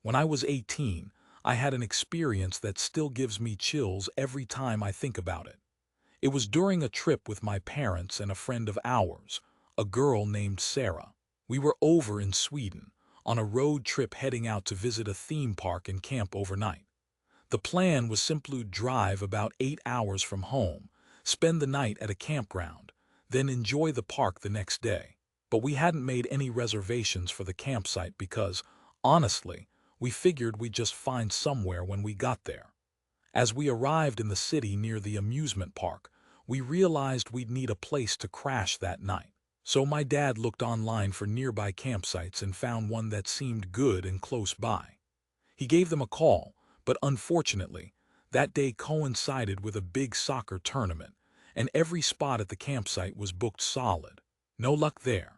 When I was 18, I had an experience that still gives me chills every time I think about it. It was during a trip with my parents and a friend of ours, a girl named Sarah. We were over in Sweden, on a road trip heading out to visit a theme park and camp overnight. The plan was simply drive about 8 hours from home, spend the night at a campground, then enjoy the park the next day. But we hadn't made any reservations for the campsite because, honestly, we figured we'd just find somewhere when we got there. As we arrived in the city near the amusement park, we realized we'd need a place to crash that night. So my dad looked online for nearby campsites and found one that seemed good and close by. He gave them a call, but unfortunately, that day coincided with a big soccer tournament, and every spot at the campsite was booked solid. No luck there.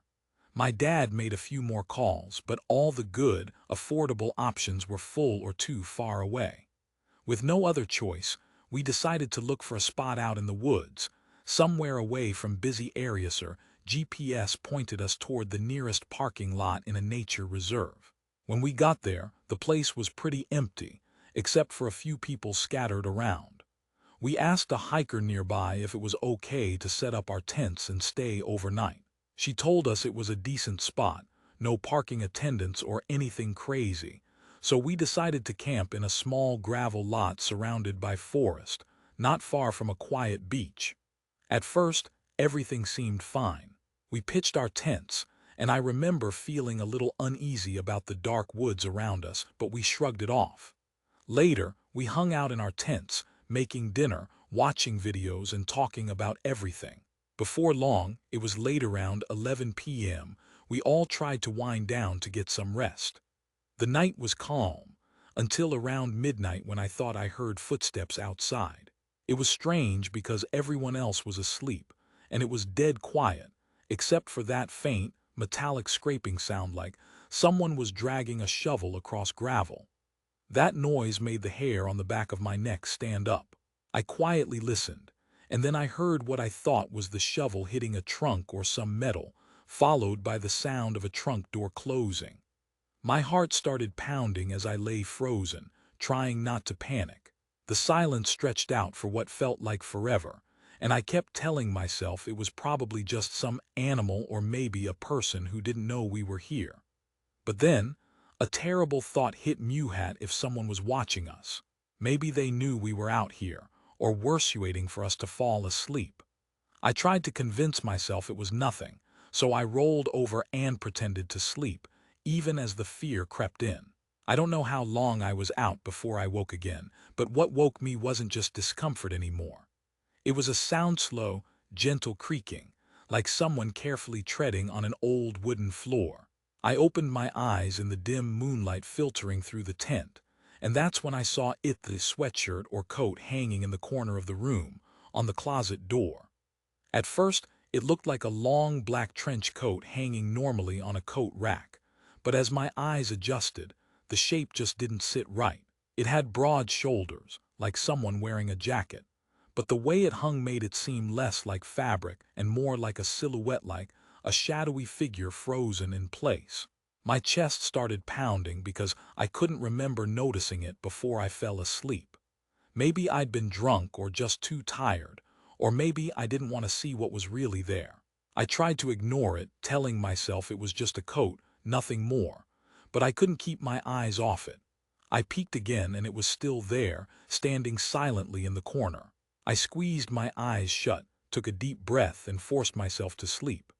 My dad made a few more calls, but all the good, affordable options were full or too far away. With no other choice, we decided to look for a spot out in the woods, somewhere away from busy areas. Our GPS pointed us toward the nearest parking lot in a nature reserve. When we got there, the place was pretty empty, except for a few people scattered around. We asked a hiker nearby if it was okay to set up our tents and stay overnight. She told us it was a decent spot, no parking attendants or anything crazy, so we decided to camp in a small gravel lot surrounded by forest, not far from a quiet beach. At first, everything seemed fine. We pitched our tents, and I remember feeling a little uneasy about the dark woods around us, but we shrugged it off. Later, we hung out in our tents, making dinner, watching videos, and talking about everything. Before long, it was late around 11 p.m., we all tried to wind down to get some rest. The night was calm, until around midnight when I thought I heard footsteps outside. It was strange because everyone else was asleep, and it was dead quiet, except for that faint, metallic scraping sound like someone was dragging a shovel across gravel. That noise made the hair on the back of my neck stand up. I quietly listened, and then I heard what I thought was the shovel hitting a trunk or some metal, followed by the sound of a trunk door closing. My heart started pounding as I lay frozen, trying not to panic. The silence stretched out for what felt like forever, and I kept telling myself it was probably just some animal or maybe a person who didn't know we were here. But then, a terrible thought hit me: if someone was watching us. Maybe they knew we were out here, or worse, waiting for us to fall asleep. I tried to convince myself it was nothing, so I rolled over and pretended to sleep, even as the fear crept in. I don't know how long I was out before I woke again, but what woke me wasn't just discomfort anymore. It was a sound, slow, gentle creaking, like someone carefully treading on an old wooden floor. I opened my eyes in the dim moonlight filtering through the tent, and that's when I saw the sweatshirt or coat hanging in the corner of the room, on the closet door. At first, it looked like a long black trench coat hanging normally on a coat rack, but as my eyes adjusted, the shape just didn't sit right. It had broad shoulders, like someone wearing a jacket, but the way it hung made it seem less like fabric and more like a silhouette, like a shadowy figure frozen in place. My chest started pounding because I couldn't remember noticing it before I fell asleep. Maybe I'd been drunk or just too tired, or maybe I didn't want to see what was really there. I tried to ignore it, telling myself it was just a coat, nothing more, but I couldn't keep my eyes off it. I peeked again and it was still there, standing silently in the corner. I squeezed my eyes shut, took a deep breath, and forced myself to sleep.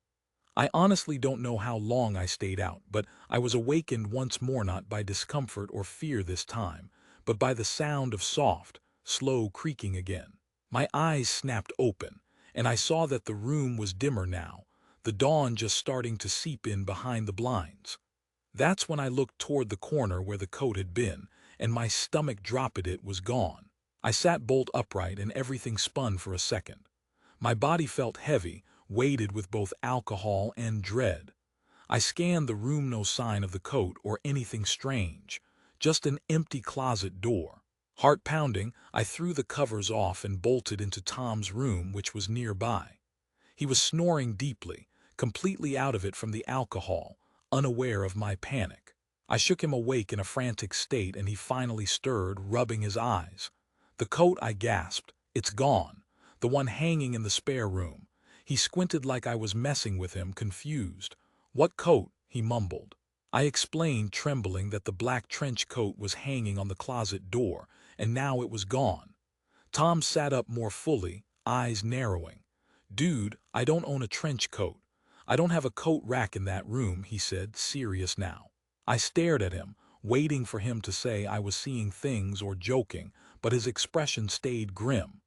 I honestly don't know how long I stayed out, but I was awakened once more, not by discomfort or fear this time, but by the sound of soft, slow creaking again. My eyes snapped open, and I saw that the room was dimmer now, the dawn just starting to seep in behind the blinds. That's when I looked toward the corner where the coat had been, and my stomach dropped. It was gone. I sat bolt upright and everything spun for a second. My body felt heavy, weighted with both alcohol and dread. I scanned the room, no sign of the coat or anything strange, just an empty closet door. Heart pounding, I threw the covers off and bolted into Tom's room, which was nearby. He was snoring deeply, completely out of it from the alcohol, unaware of my panic. I shook him awake in a frantic state, and he finally stirred, rubbing his eyes. "The coat," I gasped. "It's gone. The one hanging in the spare room." He squinted like I was messing with him, confused. "What coat?" he mumbled. I explained, trembling, that the black trench coat was hanging on the closet door, and now it was gone. Tom sat up more fully, eyes narrowing. "Dude, I don't own a trench coat. I don't have a coat rack in that room," he said, serious now. I stared at him, waiting for him to say I was seeing things or joking, but his expression stayed grim.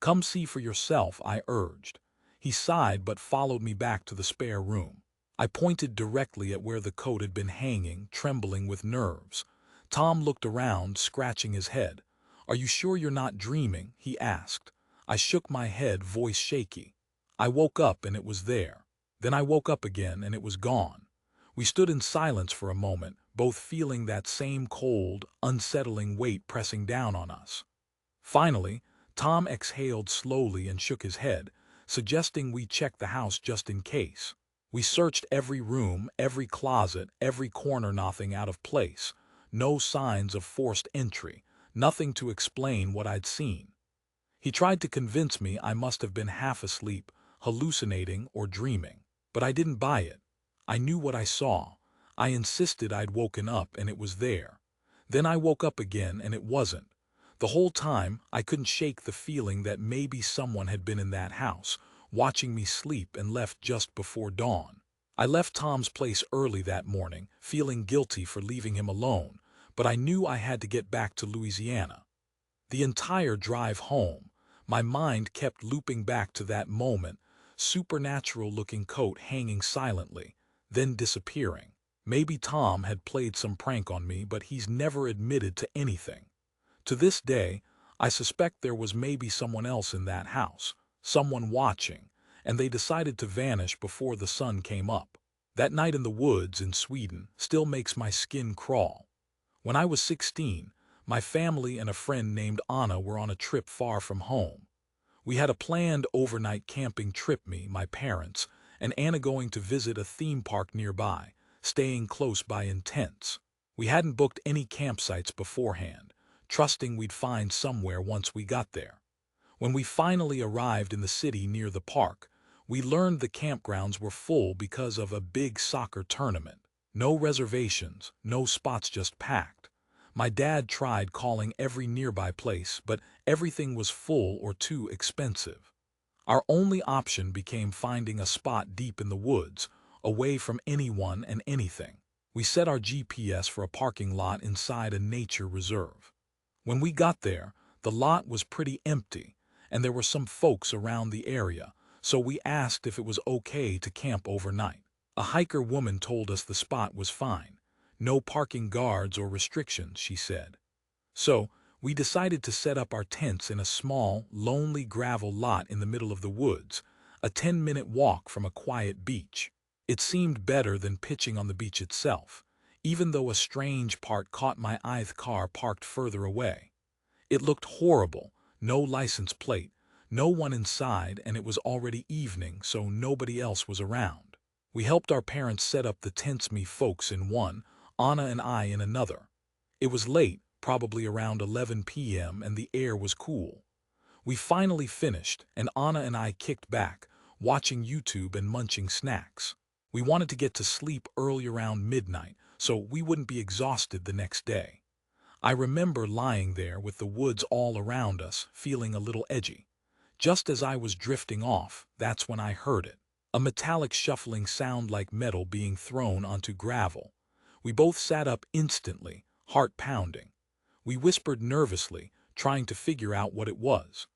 "Come see for yourself," I urged. He sighed but followed me back to the spare room. I pointed directly at where the coat had been hanging, trembling with nerves. Tom looked around, scratching his head. "Are you sure you're not dreaming?" he asked. I shook my head, voice shaky. "I woke up and it was there. Then I woke up again and it was gone." We stood in silence for a moment, both feeling that same cold, unsettling weight pressing down on us. Finally, Tom exhaled slowly and shook his head, suggesting we check the house just in case. We searched every room, every closet, every corner, nothing out of place. No signs of forced entry, nothing to explain what I'd seen. He tried to convince me I must have been half asleep, hallucinating, or dreaming. But I didn't buy it. I knew what I saw. I insisted I'd woken up and it was there. Then I woke up again and it wasn't. The whole time, I couldn't shake the feeling that maybe someone had been in that house, watching me sleep, and left just before dawn. I left Tom's place early that morning, feeling guilty for leaving him alone, but I knew I had to get back to Louisiana. The entire drive home, my mind kept looping back to that moment, supernatural-looking coat hanging silently, then disappearing. Maybe Tom had played some prank on me, but he's never admitted to anything. To this day, I suspect there was maybe someone else in that house, someone watching, and they decided to vanish before the sun came up. That night in the woods in Sweden still makes my skin crawl. When I was 16, my family and a friend named Anna were on a trip far from home. We had a planned overnight camping trip, me, my parents, and Anna going to visit a theme park nearby, staying close by in tents. We hadn't booked any campsites beforehand, trusting we'd find somewhere once we got there. When we finally arrived in the city near the park, we learned the campgrounds were full because of a big soccer tournament. No reservations, no spots, just packed. My dad tried calling every nearby place, but everything was full or too expensive. Our only option became finding a spot deep in the woods, away from anyone and anything. We set our GPS for a parking lot inside a nature reserve. When we got there, the lot was pretty empty, and there were some folks around the area, so we asked if it was okay to camp overnight. A hiker woman told us the spot was fine. No parking guards or restrictions, she said. So, we decided to set up our tents in a small, lonely gravel lot in the middle of the woods, a 10-minute walk from a quiet beach. It seemed better than pitching on the beach itself, even though a strange part caught my eye: the car parked further away. It looked horrible, no license plate, no one inside, and it was already evening, so nobody else was around. We helped our parents set up the tents, me folks in one, Anna and I in another. It was late, probably around 11 p.m., and the air was cool. We finally finished, and Anna and I kicked back, watching YouTube and munching snacks. We wanted to get to sleep early, around midnight, so we wouldn't be exhausted the next day. I remember lying there with the woods all around us, feeling a little edgy. Just as I was drifting off, that's when I heard it. A metallic shuffling sound, like metal being thrown onto gravel. We both sat up instantly, heart pounding. We whispered nervously, trying to figure out what it was.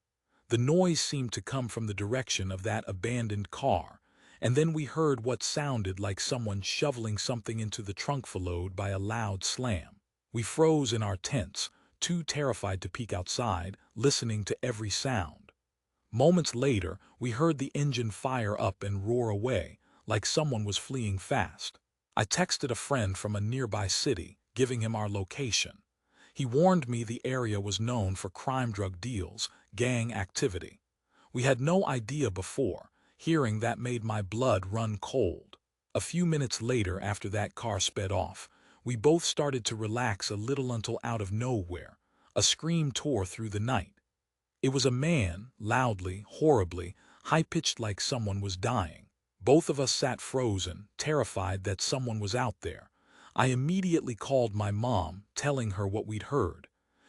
The noise seemed to come from the direction of that abandoned car, and then we heard what sounded like someone shoveling something into the trunk, followed by a loud slam. We froze in our tents, too terrified to peek outside, listening to every sound. Moments later, we heard the engine fire up and roar away, like someone was fleeing fast. I texted a friend from a nearby city, giving him our location. He warned me the area was known for crime, drug deals, gang activity. We had no idea before. Hearing that made my blood run cold. A few minutes later, after that car sped off, We both started to relax a little until out of nowhere, a scream tore through the night. It was a man, loudly, horribly, high-pitched like someone was dying. Both of us sat frozen, terrified that someone was out there. I immediately called my mom, telling her what we'd heard.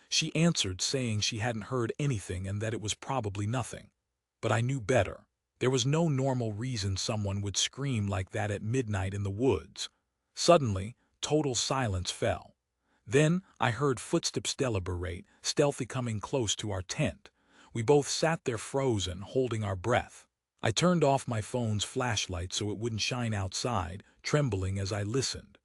She answered saying she hadn't heard anything and that it was probably nothing. But I knew better. There was no normal reason someone would scream like that at midnight in the woods. Suddenly, total silence fell. Then I heard footsteps deliberate, stealthy coming close to our tent. We both sat there frozen, holding our breath. I turned off my phone's flashlight so it wouldn't shine outside, trembling as I listened.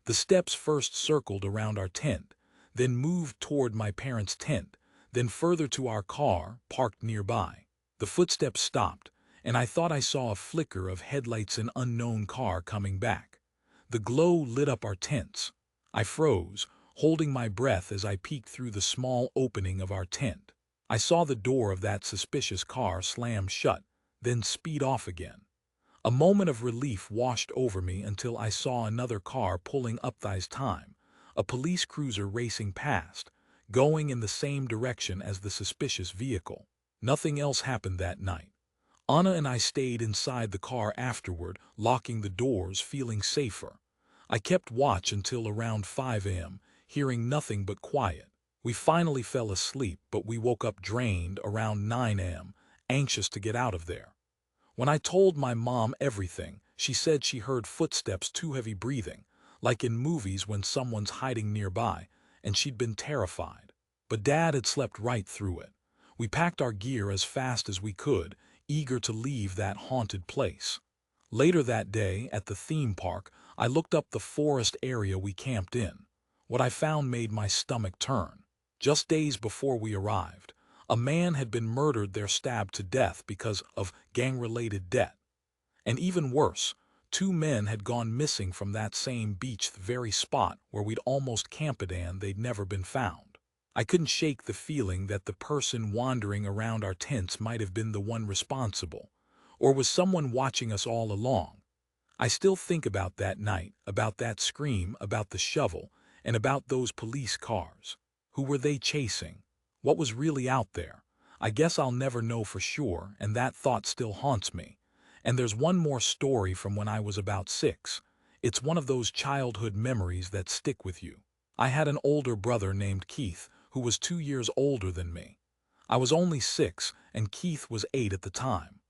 The steps first circled around our tent, then moved toward my parents' tent, then further to our car, parked nearby. The footsteps stopped, and I thought I saw a flicker of headlights in an unknown car coming back. The glow lit up our tents. I froze, holding my breath as I peeked through the small opening of our tent. I saw the door of that suspicious car slam shut, then speed off again. A moment of relief washed over me until I saw another car pulling up this time, a police cruiser racing past, going in the same direction as the suspicious vehicle. Nothing else happened that night. Anna and I stayed inside the car afterward, locking the doors, feeling safer. I kept watch until around 5 a.m., hearing nothing but quiet. We finally fell asleep, but we woke up drained around 9 a.m., anxious to get out of there. When I told my mom everything, she said she heard footsteps, too heavy breathing, like in movies when someone's hiding nearby, and she'd been terrified. But Dad had slept right through it. We packed our gear as fast as we could, eager to leave that haunted place. Later that day, at the theme park, I looked up the forest area we camped in. What I found made my stomach turn. Just days before we arrived, a man had been murdered there, stabbed to death because of gang-related debt. And even worse, 2 men had gone missing from that same beach, the very spot where we'd almost camped, and they'd never been found. I couldn't shake the feeling that the person wandering around our tents might have been the one responsible, or was someone watching us all along. I still think about that night, about that scream, about the shovel, and about those police cars. Who were they chasing? What was really out there? I guess I'll never know for sure, and that thought still haunts me. And there's one more story from when I was about 6. It's one of those childhood memories that stick with you. I had an older brother named Keith, who was 2 years older than me. I was only 6, and Keith was 8 at the time.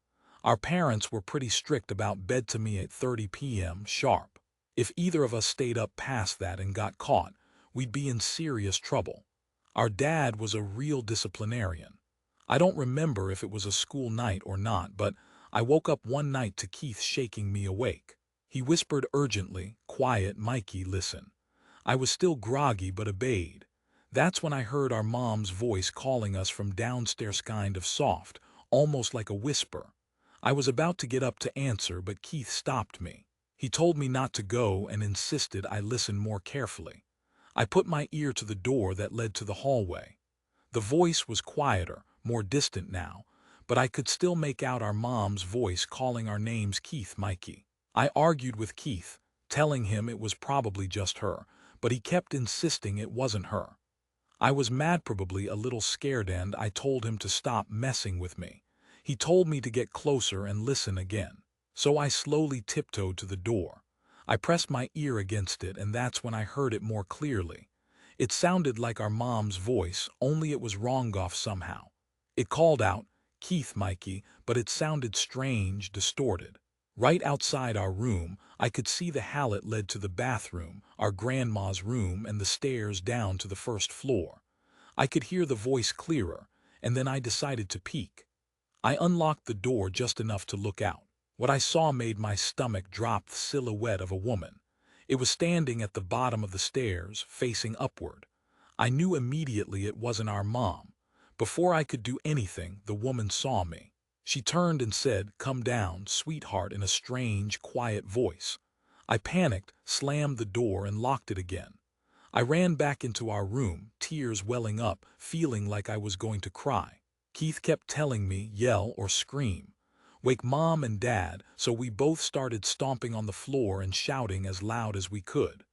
Our parents were pretty strict about bed to me at 30 p.m. sharp. If either of us stayed up past that and got caught, we'd be in serious trouble. Our dad was a real disciplinarian. I don't remember if it was a school night or not, but I woke up one night to Keith shaking me awake. He whispered urgently, "Quiet, Mikey, listen." I was still groggy but obeyed. That's when I heard our mom's voice calling us from downstairs, kind of soft, almost like a whisper. I was about to get up to answer, but Keith stopped me. He told me not to go and insisted I listen more carefully. I put my ear to the door that led to the hallway. The voice was quieter, more distant now, but I could still make out our mom's voice calling our names, Keith, Mikey. I argued with Keith, telling him it was probably just her, but he kept insisting it wasn't her. I was mad, probably a little scared, and I told him to stop messing with me. He told me to get closer and listen again. So I slowly tiptoed to the door. I pressed my ear against it, and that's when I heard it more clearly. It sounded like our mom's voice, only it was wrong off somehow. It called out, "Keith, Mikey," but it sounded strange, distorted. Right outside our room, I could see the hallett led to the bathroom, our grandma's room, and the stairs down to the first floor. I could hear the voice clearer, and then I decided to peek. I unlocked the door just enough to look out. What I saw made my stomach drop. The silhouette of a woman. It was standing at the bottom of the stairs, facing upward. I knew immediately it wasn't our mom. Before I could do anything, the woman saw me. She turned and said, "Come down, sweetheart," in a strange, quiet voice. I panicked, slammed the door, and locked it again. I ran back into our room, tears welling up, feeling like I was going to cry. Keith kept telling me, "Yell or scream. Wake Mom and Dad," so we both started stomping on the floor and shouting as loud as we could.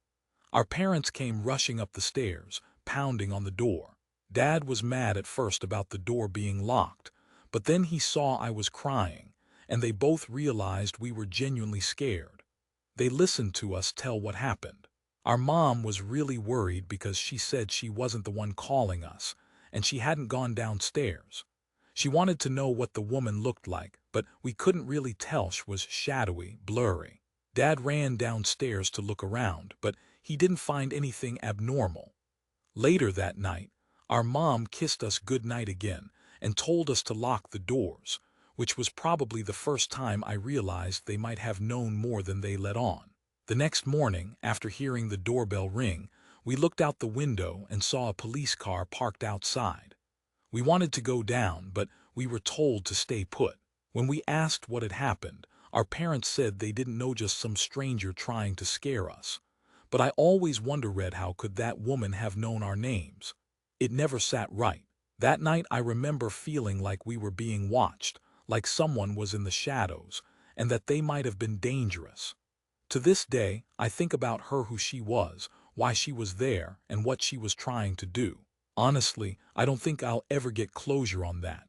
Our parents came rushing up the stairs, pounding on the door. Dad was mad at first about the door being locked, but then he saw I was crying, and they both realized we were genuinely scared. They listened to us tell what happened. Our mom was really worried because she said she wasn't the one calling us, and she hadn't gone downstairs. She wanted to know what the woman looked like, but we couldn't really tell. She was shadowy, blurry. Dad ran downstairs to look around, but he didn't find anything abnormal. Later that night, our mom kissed us goodnight again and told us to lock the doors, which was probably the first time I realized they might have known more than they let on. The next morning, after hearing the doorbell ring, we looked out the window and saw a police car parked outside. We wanted to go down, but we were told to stay put. When we asked what had happened, our parents said they didn't know, just some stranger trying to scare us. But I always wondered, how could that woman have known our names? It never sat right. That night I remember feeling like we were being watched, like someone was in the shadows, and that they might have been dangerous. To this day, I think about her, who she was, why she was there, and what she was trying to do. Honestly, I don't think I'll ever get closure on that.